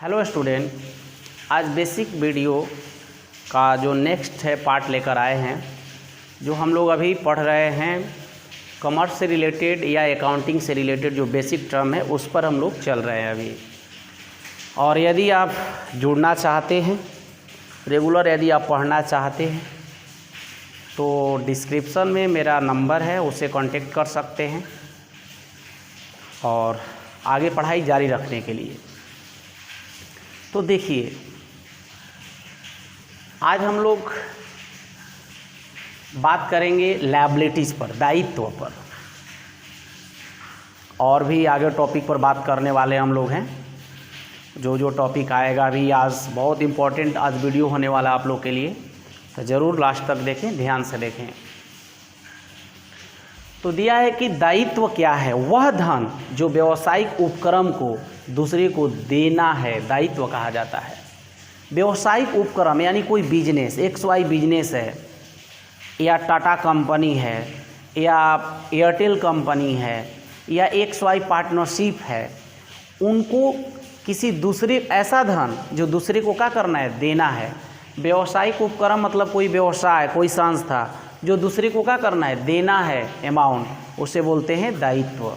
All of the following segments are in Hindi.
हेलो स्टूडेंट, आज बेसिक वीडियो का जो नेक्स्ट है पार्ट लेकर आए हैं। जो हम लोग अभी पढ़ रहे हैं कॉमर्स से रिलेटेड या अकाउंटिंग से रिलेटेड जो बेसिक टर्म है उस पर हम लोग चल रहे हैं अभी। और यदि आप जुड़ना चाहते हैं रेगुलर, यदि आप पढ़ना चाहते हैं तो डिस्क्रिप्शन में मेरा नंबर है, उससे कांटेक्ट कर सकते हैं और आगे पढ़ाई जारी रखने के लिए। तो देखिए, आज हम लोग बात करेंगे लायबिलिटीज़ पर, दायित्व पर। और भी आगे टॉपिक पर बात करने वाले हम लोग हैं। जो टॉपिक आएगा अभी, आज बहुत इम्पोर्टेंट आज वीडियो होने वाला आप लोग के लिए, तो ज़रूर लास्ट तक देखें, ध्यान से देखें। तो दिया है कि दायित्व क्या है? वह धन जो व्यावसायिक उपक्रम को दूसरे को देना है, दायित्व कहा जाता है। व्यावसायिक उपक्रम यानी कोई बिजनेस, XY बिजनेस है या टाटा कंपनी है या एयरटेल कंपनी है या XY पार्टनरशिप है, उनको किसी दूसरे ऐसा धन जो दूसरे को क्या करना है, देना है। व्यावसायिक उपक्रम मतलब कोई व्यवसाय, कोई संस्था जो दूसरे को क्या करना है, देना है अमाउंट, उसे बोलते हैं दायित्व।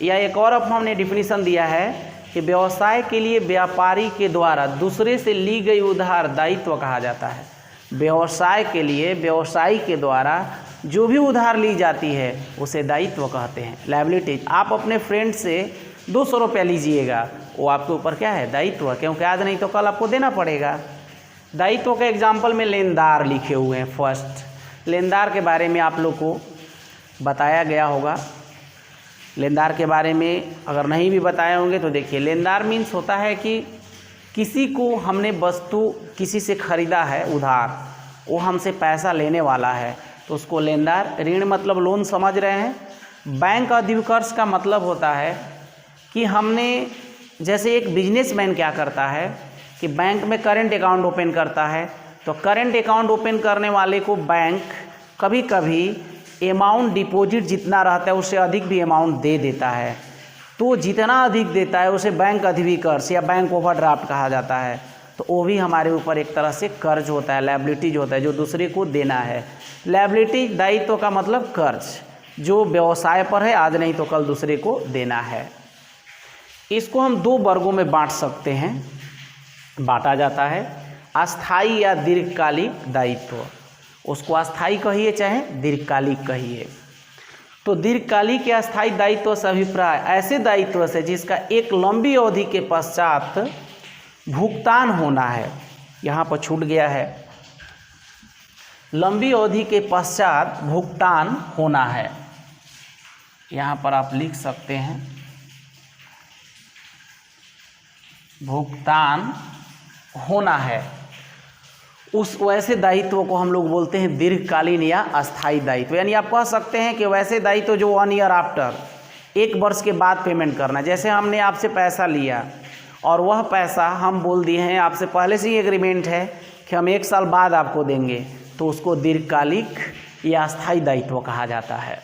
या एक और अब हमने डिफिनीशन दिया है कि व्यवसाय के लिए व्यापारी के द्वारा दूसरे से ली गई उधार दायित्व कहा जाता है। व्यवसाय के लिए व्यवसायी के द्वारा जो भी उधार ली जाती है उसे दायित्व कहते हैं, लायबिलिटीज। आप अपने फ्रेंड से 200 रुपया लीजिएगा, वो आपके ऊपर क्या है, दायित्व, क्योंकि आज नहीं तो कल आपको देना पड़ेगा। दायित्व का एग्जाम्पल में लेनदार लिखे हुए हैं। फर्स्ट, लेनदार के बारे में आप लोग को बताया गया होगा। लेनदार के बारे में अगर नहीं भी बताए होंगे तो देखिए, लेनदार मीन्स होता है कि किसी को हमने वस्तु किसी से ख़रीदा है उधार, वो हमसे पैसा लेने वाला है, तो उसको लेनदार। ऋण मतलब लोन, समझ रहे हैं। बैंक अधिविकर्ष का मतलब होता है कि हमने, जैसे एक बिजनेसमैन क्या करता है कि बैंक में करेंट अकाउंट ओपन करता है, तो करेंट अकाउंट ओपन करने वाले को बैंक कभी कभी अमाउंट डिपॉजिट जितना रहता है उससे अधिक भी अमाउंट दे देता है। तो जितना अधिक देता है उसे बैंक अधिविकर्ष या बैंक ओवरड्राफ्ट कहा जाता है। तो वो भी हमारे ऊपर एक तरह से कर्ज होता है, लायबिलिटीज होता है, जो दूसरे को देना है। लायबिलिटी, दायित्व का मतलब कर्ज, जो व्यवसाय पर है, आज नहीं तो कल दूसरे को देना है। इसको हम दो वर्गों में बांट सकते हैं, बांटा जाता है, अस्थाई या दीर्घकालिक दायित्व। उसको अस्थाई कहिए चाहे दीर्घकालिक कहिए। तो दीर्घकालिक या अस्थाई दायित्व से अभिप्राय ऐसे दायित्व से जिसका एक लंबी अवधि के पश्चात भुगतान होना है। यहाँ पर छूट गया है, लंबी अवधि के पश्चात भुगतान होना है। यहाँ पर आप लिख सकते हैं भुगतान होना है। उस वैसे दायित्व को हम लोग बोलते हैं दीर्घकालीन या अस्थाई दायित्व। यानी आप कह सकते हैं कि वैसे दायित्व जो 1 ईयर आफ्टर, 1 वर्ष के बाद पेमेंट करना। जैसे हमने आपसे पैसा लिया और वह पैसा हम बोल दिए हैं, आपसे पहले से ही एग्रीमेंट है कि हम 1 साल बाद आपको देंगे, तो उसको दीर्घकालिक या अस्थाई दायित्व कहा जाता है।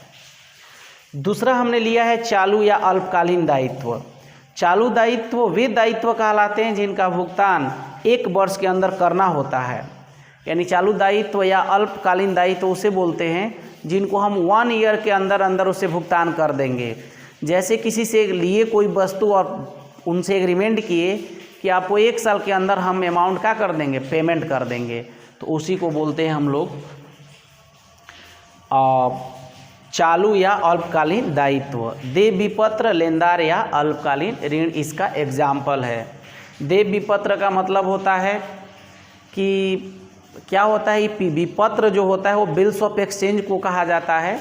दूसरा हमने लिया है चालू या अल्पकालीन दायित्व। चालू दायित्व वे दायित्व कहलाते हैं जिनका भुगतान 1 वर्ष के अंदर करना होता है। यानी चालू दायित्व या अल्पकालीन दायित्व उसे बोलते हैं जिनको हम 1 ईयर के अंदर अंदर उसे भुगतान कर देंगे। जैसे किसी से लिए कोई वस्तु और उनसे एग्रीमेंट किए कि आपको 1 साल के अंदर हम अमाउंट क्या कर देंगे, पेमेंट कर देंगे, तो उसी को बोलते हैं हम लोग चालू या अल्पकालीन दायित्व। देय विपत्र, लेनदार या अल्पकालीन ऋण इसका एग्जाम्पल है। देय विपत्र का मतलब होता है कि क्या होता है, विपत्र जो होता है वो बिल्स ऑफ एक्सचेंज को कहा जाता है।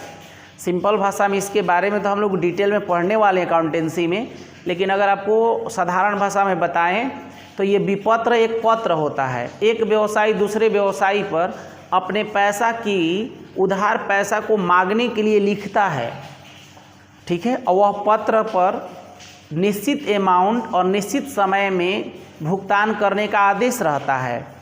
सिंपल भाषा में इसके बारे में तो हम लोग डिटेल में पढ़ने वाले हैं अकाउंटेंसी में, लेकिन अगर आपको साधारण भाषा में बताएं तो ये विपत्र एक पत्र होता है। एक व्यवसायी दूसरे व्यवसायी पर अपने पैसा की, उधार पैसा को मांगने के लिए लिखता है, ठीक है, और वह पत्र पर निश्चित अमाउंट और निश्चित समय में भुगतान करने का आदेश रहता है।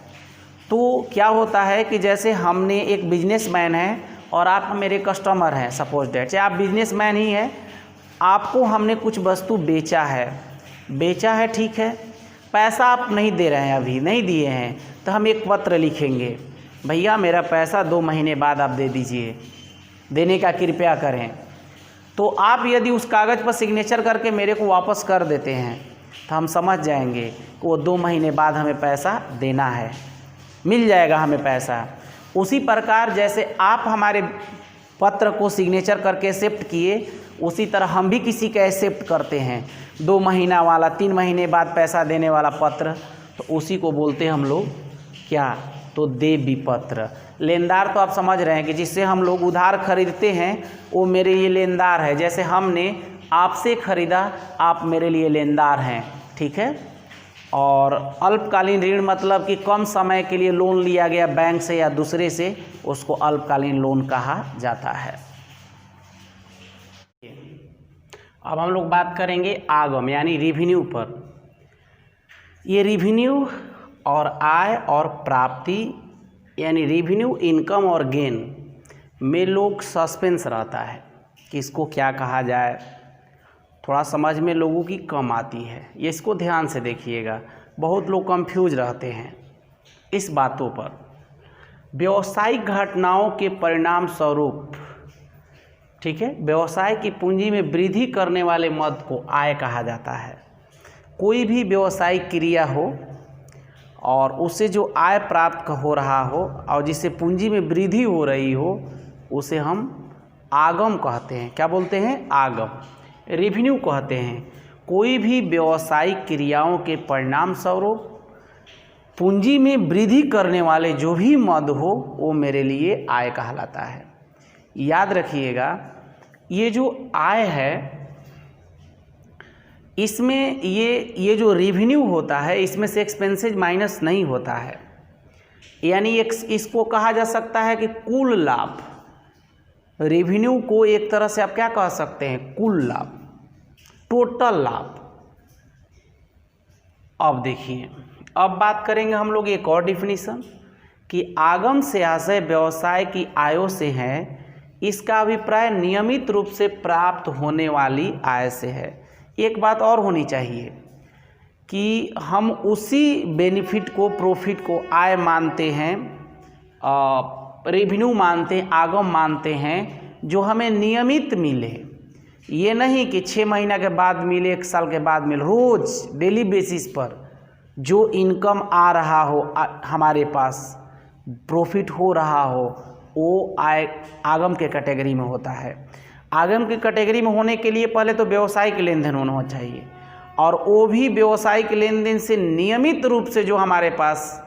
तो क्या होता है कि जैसे हमने, एक बिजनेसमैन है और आप मेरे कस्टमर हैं, सपोज डेट, चाहे आप बिजनेसमैन ही हैं, आपको हमने कुछ वस्तु बेचा है, ठीक है, पैसा आप नहीं दे रहे हैं, अभी नहीं दिए हैं, तो हम एक पत्र लिखेंगे, भैया मेरा पैसा 2 महीने बाद आप दे दीजिए, देने का कृपया करें। तो आप यदि उस कागज़ पर सिग्नेचर करके मेरे को वापस कर देते हैं तो हम समझ जाएंगे कि वो 2 महीने बाद हमें पैसा देना है, मिल जाएगा हमें पैसा। उसी प्रकार जैसे आप हमारे पत्र को सिग्नेचर करके एक्सेप्ट किए, उसी तरह हम भी किसी का एक्सेप्ट करते हैं 2 महीना वाला, 3 महीने बाद पैसा देने वाला पत्र, तो उसी को बोलते हैं हम लोग क्या, तो देवी पत्र। लेनदार तो आप समझ रहे हैं कि जिससे हम लोग उधार खरीदते हैं वो मेरे लिए लेनदार है, जैसे हमने आपसे खरीदा, आप मेरे लिए लेनदार हैं, ठीक है। और अल्पकालीन ऋण मतलब कि कम समय के लिए लोन लिया गया बैंक से या दूसरे से, उसको अल्पकालीन लोन कहा जाता है। अब हम लोग बात करेंगे आगम यानी रेवेन्यू पर। ये रेवेन्यू और आय और प्राप्ति यानी रेवेन्यू, इनकम और गेन में लोग सस्पेंस रहता है कि इसको क्या कहा जाए, थोड़ा समझ में लोगों की कम आती है। ये इसको ध्यान से देखिएगा, बहुत लोग कंफ्यूज रहते हैं इस बातों पर। व्यावसायिक घटनाओं के परिणाम स्वरूप, ठीक है, व्यवसाय की पूंजी में वृद्धि करने वाले मद को आय कहा जाता है। कोई भी व्यावसायिक क्रिया हो और उससे जो आय प्राप्त हो रहा हो और जिससे पूंजी में वृद्धि हो रही हो, उसे हम आगम कहते हैं। क्या बोलते हैं? आगम। रेवेन्यू कहते हैं कोई भी व्यावसायिक क्रियाओं के परिणाम स्वरूप पूंजी में वृद्धि करने वाले जो भी मद हो, वो मेरे लिए आय कहलाता है। याद रखिएगा, ये जो आय है इसमें ये जो रेवेन्यू होता है, इसमें से एक्सपेंसेज माइनस नहीं होता है, यानी इसको कहा जा सकता है कि कुल लाभ। रेवेन्यू को एक तरह से आप क्या कह सकते हैं? कुल लाभ, टोटल लाभ। अब देखिए, अब बात करेंगे हम लोग एक और डिफिनीशन कि आगम से आशय व्यवसाय की आयों से है। इसका अभिप्राय नियमित रूप से प्राप्त होने वाली आय से है। एक बात और होनी चाहिए कि हम उसी बेनिफिट को, प्रॉफिट को आय मानते हैं, रेवेन्यू मानते हैं, आगम मानते हैं जो हमें नियमित मिले। ये नहीं कि 6 महीना के बाद मिले, 1 साल के बाद मिले, रोज़ डेली बेसिस पर जो इनकम आ रहा हो, हमारे पास प्रॉफिट हो रहा हो, वो आय आगम के कैटेगरी में होता है। आगम की कैटेगरी में होने के लिए पहले तो व्यावसायिक लेन देन होना चाहिए, और वो भी व्यावसायिक लेन देन से नियमित रूप से जो हमारे पास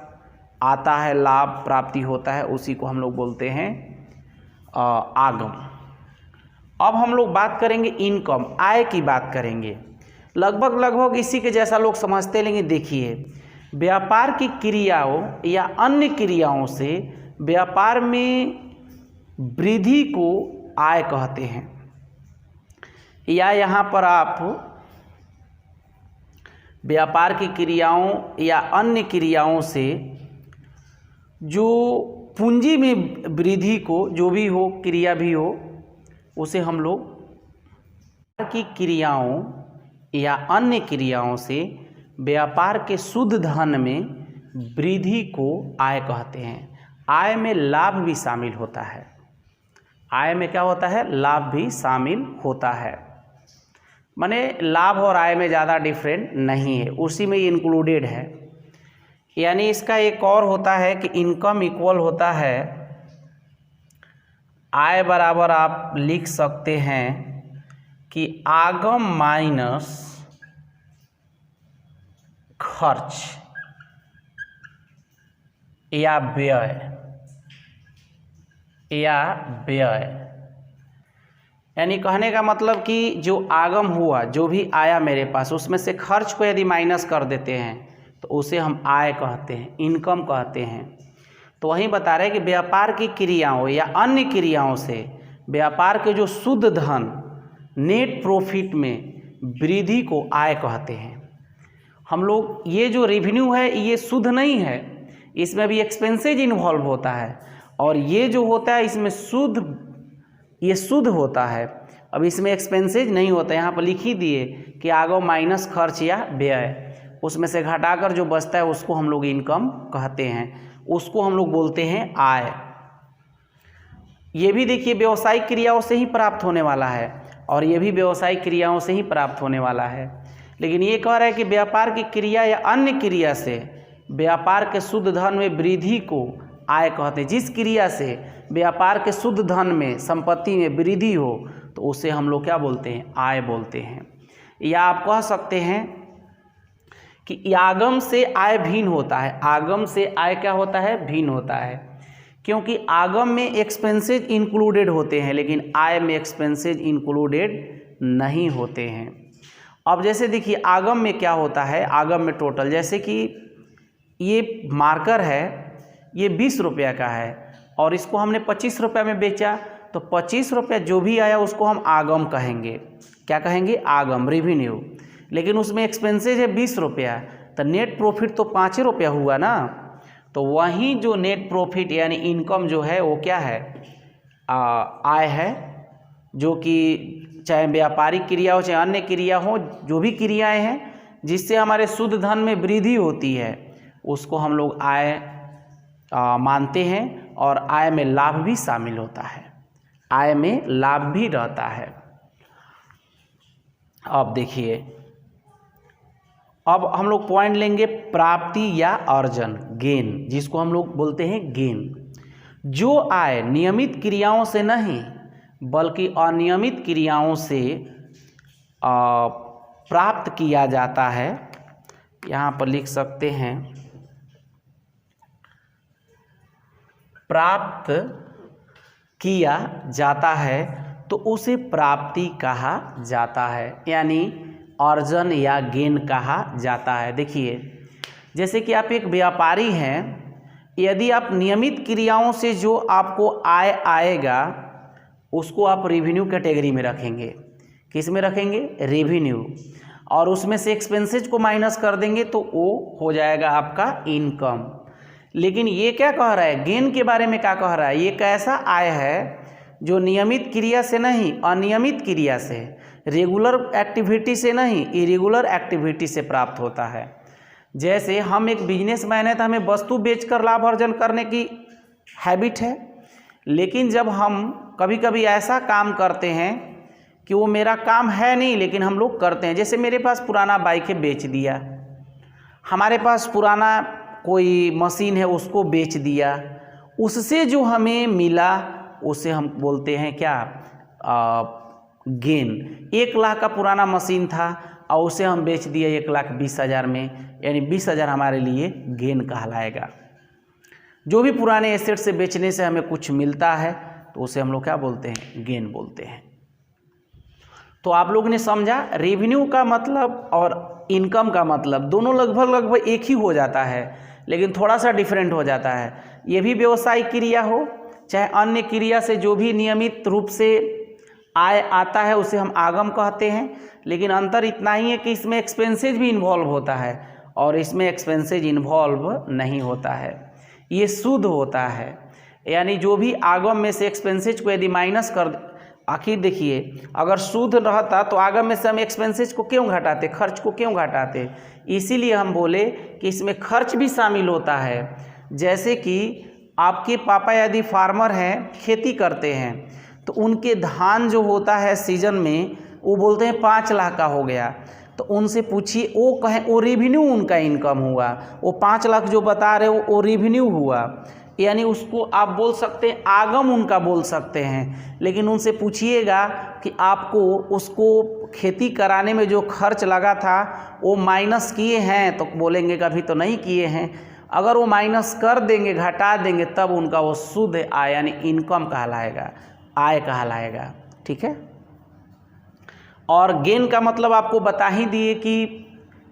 आता है, लाभ प्राप्ति होता है, उसी को हम लोग बोलते हैं आगम। अब हम लोग बात करेंगे इनकम, आय की बात करेंगे। लगभग इसी के जैसा लोग समझते, लेकिन देखिए, व्यापार की क्रियाओं या अन्य क्रियाओं से व्यापार में वृद्धि को आय कहते हैं। या यहाँ पर आप व्यापार की क्रियाओं या अन्य क्रियाओं से जो पूंजी में वृद्धि को, जो भी हो, क्रिया भी हो, उसे हम लोग की क्रियाओं या अन्य क्रियाओं से व्यापार के शुद्ध धन में वृद्धि को आय कहते हैं। आय में लाभ भी शामिल होता है। आय में क्या होता है? लाभ भी शामिल होता है। माने लाभ और आय में ज़्यादा डिफरेंट नहीं है, उसी में इंक्लूडेड है। यानी इसका एक और होता है कि इनकम इक्वल होता है आय बराबर आप लिख सकते हैं कि आगम माइनस खर्च या व्यय, यानी कहने का मतलब कि जो आगम हुआ, जो भी आया मेरे पास, उसमें से खर्च को यदि माइनस कर देते हैं तो उसे हम आय कहते हैं, इनकम कहते हैं। तो वहीं बता रहे हैं कि व्यापार की क्रियाओं या अन्य क्रियाओं से व्यापार के जो शुद्ध धन, नेट प्रॉफिट में वृद्धि को आय कहते हैं। हम लोग ये जो रेवेन्यू है ये शुद्ध नहीं है, इसमें भी एक्सपेंसेज इन्वॉल्व होता है, और ये जो होता है इसमें ये शुद्ध होता है। अब इसमें एक्सपेंसेज नहीं होता, यहाँ पर लिख ही दिए कि आगम माइनस खर्च या व्यय। उसमें से घटाकर जो बचता है उसको हम लोग इनकम कहते हैं, उसको हम लोग बोलते हैं आय। ये भी देखिए व्यावसायिक क्रियाओं से ही प्राप्त होने वाला है और ये भी व्यावसायिक क्रियाओं से ही प्राप्त होने वाला है। लेकिन ये कह रहा है कि व्यापार की क्रिया या अन्य क्रिया से व्यापार के शुद्ध धन में वृद्धि को आय कहते हैं। जिस क्रिया से व्यापार के शुद्ध धन में, संपत्ति में वृद्धि हो तो उसे हम लोग क्या बोलते हैं, आय बोलते हैं। या आप कह सकते हैं कि आगम से आय भिन्न होता है। आगम से आय क्या होता है, भिन्न होता है, क्योंकि आगम में एक्सपेंसेज इंक्लूडेड होते हैं लेकिन आय में एक्सपेंसेज इंक्लूडेड नहीं होते हैं। अब जैसे देखिए आगम में क्या होता है, आगम में टोटल, जैसे कि ये मार्कर है, ये 20 रुपये का है और इसको हमने 25 रुपये में बेचा, तो 25 रुपये जो भी आया उसको हम आगम कहेंगे। क्या कहेंगे, आगम, रेवेन्यू। लेकिन उसमें एक्सपेंसेज है 20 रुपया, तो नेट प्रॉफिट तो 5 रुपया हुआ ना। तो वहीं जो नेट प्रॉफिट यानी इनकम जो है वो क्या है, आय है, जो कि चाहे व्यापारिक क्रिया हो चाहे अन्य क्रिया हो, जो भी क्रियाएं हैं जिससे हमारे शुद्ध धन में वृद्धि होती है उसको हम लोग आय मानते हैं। और आय में लाभ भी शामिल होता है, आय में लाभ भी रहता है। अब देखिए, अब हम लोग पॉइंट लेंगे प्राप्ति या अर्जन, गेन, जिसको हम लोग बोलते हैं गेन। जो आय नियमित क्रियाओं से नहीं बल्कि अनियमित क्रियाओं से प्राप्त किया जाता है, यहाँ पर लिख सकते हैं प्राप्त किया जाता है, तो उसे प्राप्ति कहा जाता है, यानी अर्जन या गेन कहा जाता है। देखिए जैसे कि आप एक व्यापारी हैं, यदि आप नियमित क्रियाओं से जो आपको आय आएगा उसको आप रेवेन्यू कैटेगरी में रखेंगे। किस में रखेंगे, रेवेन्यू। और उसमें से एक्सपेंसेज को माइनस कर देंगे तो वो हो जाएगा आपका इनकम। लेकिन ये क्या कह रहा है, गेन के बारे में क्या कह रहा है, ये कैसा आय है जो नियमित क्रिया से नहीं अनियमित क्रिया से, रेगुलर एक्टिविटी से नहीं इरेगुलर एक्टिविटी से प्राप्त होता है। जैसे हम एक बिजनेसमैन है तो हमें वस्तु बेचकर लाभ अर्जन करने की हैबिट है, लेकिन जब हम कभी कभी ऐसा काम करते हैं कि वो मेरा काम है नहीं लेकिन हम लोग करते हैं, जैसे मेरे पास पुराना बाइक है बेच दिया, हमारे पास पुराना कोई मशीन है उसको बेच दिया, उससे जो हमें मिला उसे हम बोलते हैं क्या, गेन। 1 लाख का पुराना मशीन था और उसे हम बेच दिए 1,20,000 में, यानी 20,000 हमारे लिए गेन कहलाएगा। जो भी पुराने एसेट से बेचने से हमें कुछ मिलता है तो उसे हम लोग क्या बोलते हैं, गेन बोलते हैं। तो आप लोगों ने समझा, रेवेन्यू का मतलब और इनकम का मतलब दोनों लगभग एक ही हो जाता है, लेकिन थोड़ा सा डिफरेंट हो जाता है। ये भी व्यवसायिक क्रिया हो चाहे अन्य क्रिया से जो भी नियमित रूप से आय आता है उसे हम आगम कहते हैं, लेकिन अंतर इतना ही है कि इसमें एक्सपेंसेज भी इन्वॉल्व होता है और इसमें एक्सपेंसेज इन्वॉल्व नहीं होता है, ये शुद्ध होता है। यानी जो भी आगम में से एक्सपेंसेज को यदि माइनस कर, आखिर देखिए अगर शुद्ध रहता तो आगम में से हम एक्सपेंसेज को क्यों घटाते, खर्च को क्यों घटाते, इसीलिए हम बोले कि इसमें खर्च भी शामिल होता है। जैसे कि आपके पापा यदि फार्मर हैं, खेती करते हैं, तो उनके धान जो होता है सीजन में वो बोलते हैं 5 लाख का हो गया, तो उनसे पूछिए, वो कहें वो रेवेन्यू उनका इनकम हुआ, वो 5 लाख जो बता रहे वो रेवेन्यू हुआ, यानी उसको आप बोल सकते हैं आगम उनका बोल सकते हैं। लेकिन उनसे पूछिएगा कि आपको उसको खेती कराने में जो खर्च लगा था वो माइनस किए हैं, तो बोलेंगे कभी तो नहीं किए हैं। अगर वो माइनस कर देंगे, घटा देंगे, तब उनका वो शुद्ध आय यानी इनकम कहलाएगा, आय कहलाएगा। ठीक है। और गेन का मतलब आपको बता ही दिए कि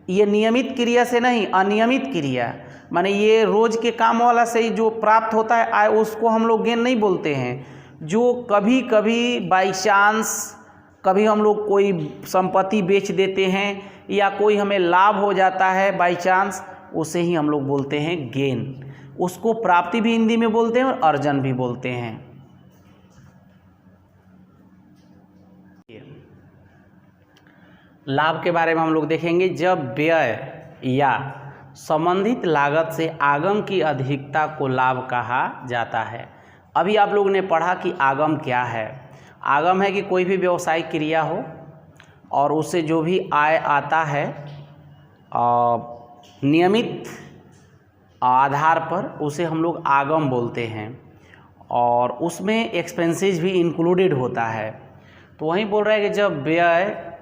ये नियमित क्रिया से नहीं अनियमित क्रिया, माने ये रोज के काम वाला से ही जो प्राप्त होता है आय, उसको हम लोग गेन नहीं बोलते हैं। जो कभी कभी बाई चांस कभी हम लोग कोई संपत्ति बेच देते हैं या कोई हमें लाभ हो जाता है बाई चांस, उसे ही हम लोग बोलते हैं गेन। उसको प्राप्ति भी हिंदी में बोलते हैं और अर्जन भी बोलते हैं। लाभ के बारे में हम लोग देखेंगे, जब व्यय या संबंधित लागत से आगम की अधिकता को लाभ कहा जाता है। अभी आप लोगों ने पढ़ा कि आगम क्या है। आगम है कि कोई भी व्यावसायिक क्रिया हो और उससे जो भी आय आता है नियमित आधार पर उसे हम लोग आगम बोलते हैं, और उसमें एक्सपेंसेस भी इंक्लूडेड होता है। तो वहीं बोल रहा है कि जब व्यय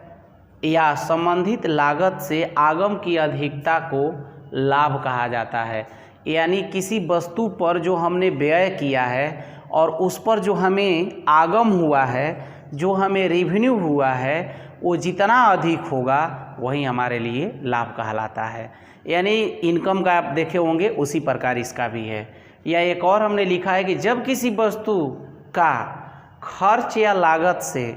या संबंधित लागत से आगम की अधिकता को लाभ कहा जाता है, यानी किसी वस्तु पर जो हमने व्यय किया है और उस पर जो हमें आगम हुआ है, जो हमें रेवेन्यू हुआ है, वो जितना अधिक होगा वही हमारे लिए लाभ कहलाता है। यानी इनकम का आप देखे होंगे उसी प्रकार इसका भी है। या एक और हमने लिखा है कि जब किसी वस्तु का खर्च या लागत से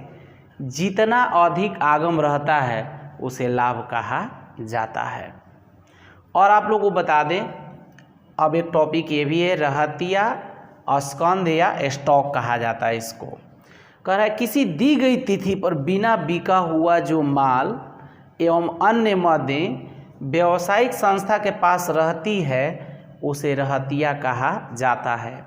जितना अधिक आगम रहता है उसे लाभ कहा जाता है। और आप लोगों को बता दें, अब एक टॉपिक ये भी है, रहतिया स्कंध या स्टॉक कहा जाता है इसको। कह रहा है किसी दी गई तिथि पर बिना बिका हुआ जो माल एवं अन्य मदें व्यावसायिक संस्था के पास रहती है उसे रहतिया कहा जाता है।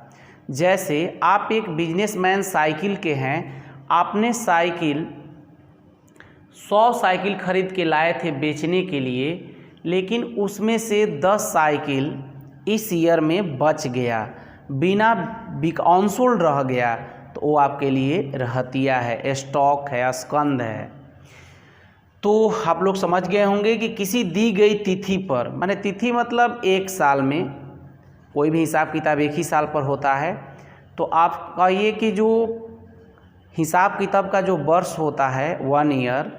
जैसे आप एक बिजनेसमैन साइकिल के हैं, आपने 100 साइकिल खरीद के लाए थे बेचने के लिए, लेकिन उसमें से 10 साइकिल इस ईयर में बच गया, बिना अनसोल्ड रह गया, तो वो आपके लिए रहतिया है, स्टॉक है, स्कंध है। तो आप लोग समझ गए होंगे कि किसी दी गई तिथि पर, माने तिथि मतलब एक साल में, कोई भी हिसाब किताब एक ही साल पर होता है, तो आप कहिए कि जो हिसाब किताब का जो वर्ष होता है 1 ईयर,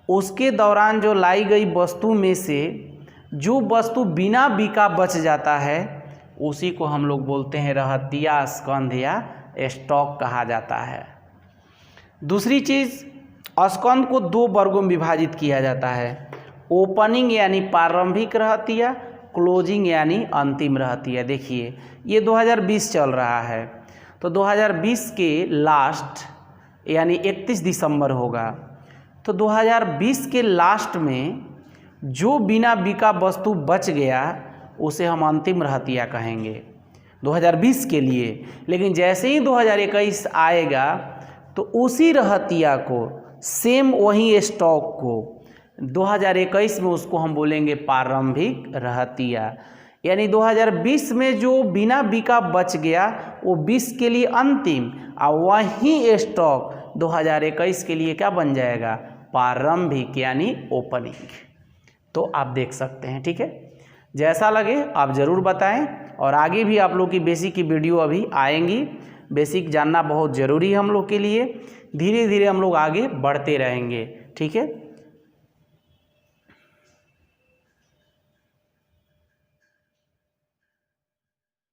उसके दौरान जो लाई गई वस्तु में से जो वस्तु बिना बिका बच जाता है उसी को हम लोग बोलते हैं रहतिया, स्कंध या स्टॉक कहा जाता है। दूसरी चीज़, स्कंध को 2 वर्गों में विभाजित किया जाता है, ओपनिंग यानी प्रारंभिक रहतिया, क्लोजिंग यानी अंतिम रहतिया। देखिए ये 2020 चल रहा है, तो 2020 के लास्ट यानी 31 दिसंबर होगा, तो 2020 के लास्ट में जो बिना बिका वस्तु बच गया उसे हम अंतिम रहतिया कहेंगे 2020 के लिए। लेकिन जैसे ही 2021 आएगा तो उसी रहतिया को, सेम वही स्टॉक को 2021 में उसको हम बोलेंगे प्रारंभिक रहतिया। यानी 2020 में जो बिना बिका बच गया वो 20 के लिए अंतिम, और वही स्टॉक 2021 के लिए क्या बन जाएगा, प्रारंभिक यानी ओपनिंग। तो आप देख सकते हैं, ठीक है। जैसा लगे आप ज़रूर बताएं, और आगे भी आप लोग की बेसिक की वीडियो अभी आएंगी। बेसिक जानना बहुत ज़रूरी है हम लोग के लिए, धीरे धीरे हम लोग आगे बढ़ते रहेंगे, ठीक है।